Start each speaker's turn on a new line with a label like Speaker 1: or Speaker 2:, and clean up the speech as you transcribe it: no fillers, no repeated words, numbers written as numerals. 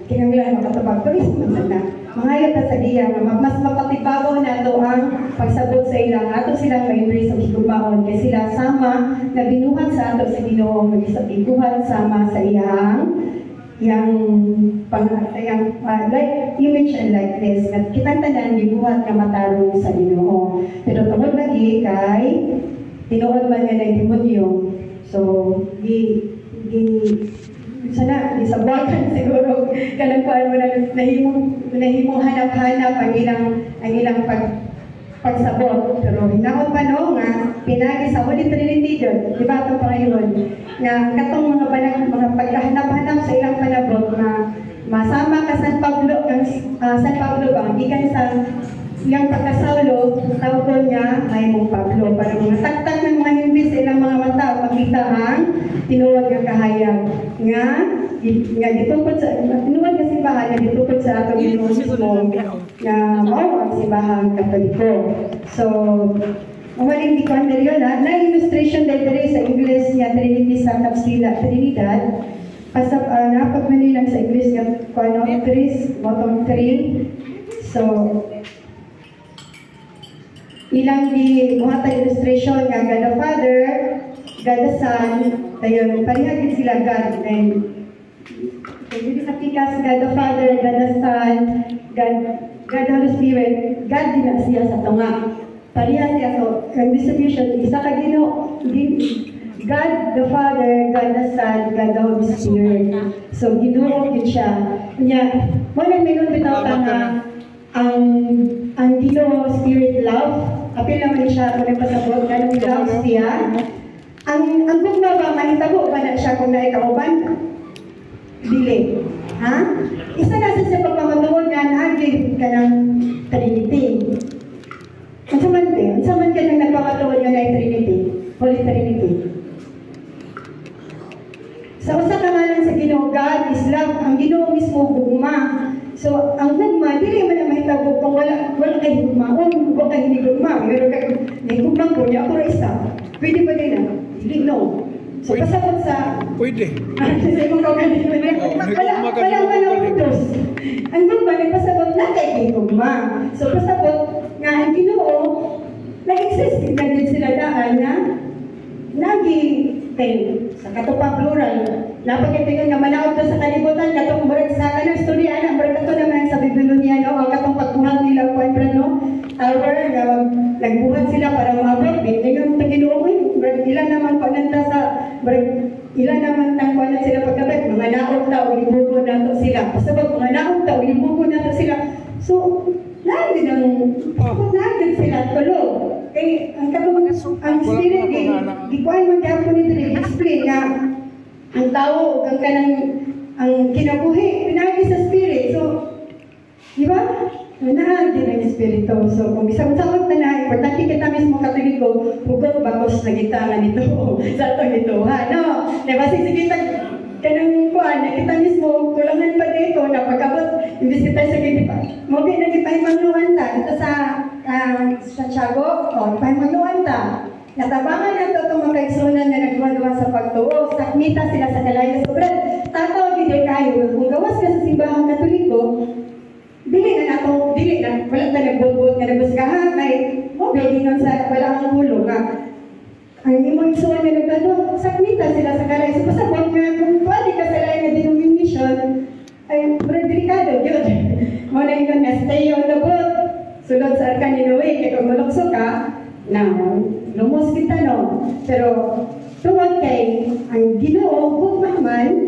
Speaker 1: Kinanglan makatubag turismo sana. Mangayat ta sa diya nga mas mapatibabaw na to ang pagsabot sa ilang ato silang ma-embrace ang higugmaon kay sila sama na binuhat sa ato sa Ginoo mag-isabihan sama sa yang like image and likeness na kitang tanan gibuhat nga matarong sa Ginoo. Pero tungod lagi kay tinuod man nga ng demonyo. So sana isabakan siguro kanang kuan mo na nahimong hanap-hanap ang ilang pagsabot. Pero hinaot pa no nga pinagi sa Holy Trinity yun, di ba ito pangayon nga katong mga pagkahanap-hanap sa ilang panabot na masama ka San Pablo bang ikan sa iyang pagkasaulo tawag niya ay mong Pablo para mga taktak ng mga hindi sa ilang mga mata makita ang tinuod nga kahayag nga gitungkod sa tinuod nga simbahan nga gitungkod sa atong Ginoo mismo nga mao ang simbahang Katoliko. So umaling di ko yun na illustration dahil sa English nga Trinity sa Kapsila Trinidad pasap napat man nilang sa English nga kuano bottom 3. So ilang di buhatang illustration nga God the Father, God the Son, dayon parihagin sila God and hindi sa pikas God the Father, God the Son, God the Holy Spirit, God din na siya sa tunga. Parihas siya so ang distribution isa ka Ginoo God the Father, God the Son, God the Holy Spirit. So Ginoo gid siya. Nya mo nang minun bitaw ta nga ang Ginoo Spirit love. Apil naman siya kung nagpasabot ka ng love siya. Ang gugma ba, mahitabo ba na siya kung naikauban? Dili. Ha? Isa na sa pagpamatuod nga naagin ka ng Trinity. Ang saman ka nang nagpamatuod nga ng Trinity. Holy Trinity. Sa usa ka ngalan sa Ginoo, God is love. Ang Ginoo mismo gugma. So, ang gugma, dili man na mahitabo kung wala kay gugma. Wala kay hindi gugma. Pero kay gugma po niya, ako isa. Pwede ba din na? Dili, no. So, pasabot sa...
Speaker 2: Pwede.
Speaker 1: Sa imong kaugaling. Wala utos. Ang gugma, nagpasabot na kay gugma. So, pasabot nga ang Ginoo, nag-exist na din sila daan na sa katupa plural. Napagkitingan nga manaog sa kalibutan, katong barag sa kanang storya na, barag kato naman sa Babylonia, no? O katong pagbuhat nila, no? Tower, nagbuhat sila para maabot. Bintingan sa Ginoo, ilan naman pananta sa, ilan naman tangkuanan sila pagkabit, mga naog tao, libugo na to sila. Pasabag, mga naog tao, libugo na to sila. So, nagin sila tulo. Eh, ang spirit gikuan man gyapon nito explain nga ang tao ang kanang ang kinabuhi pinagi sa spirit. So, di ba? Naagi ng espiritu. So, kung isang saot na importante kita mismo Katoliko, hugot bakos na kita nga nito sa itong ito. No? Diba, sige kanang kuan na kita mismo kulangan pa dito na pagkabot imbis kita sa kita mobi na kita magluan ta ito sa Tiago o magluan ta natabangan na ito itong magkaigsunan na nagduwa sa pagtuo sakmita sila sa kalaya sobrang tataw gid kayo kung gawas ka sa simbahang Katoliko dili na wala na nagbubot nga nabusgahan kay mobi ginon sa wala ang ulo nga ang imong igsuon na nagkano, sakmita sila sa kalay. So, pasabot nga, kung pwede ka sa lain na denomination, ay, delikado, yun. Muna yun na, stay on the boat. Sulod sa arkan in a way, kaya kung malukso ka, na, lumos kita, no? Pero, tungod kay, ang Ginoo, kung man,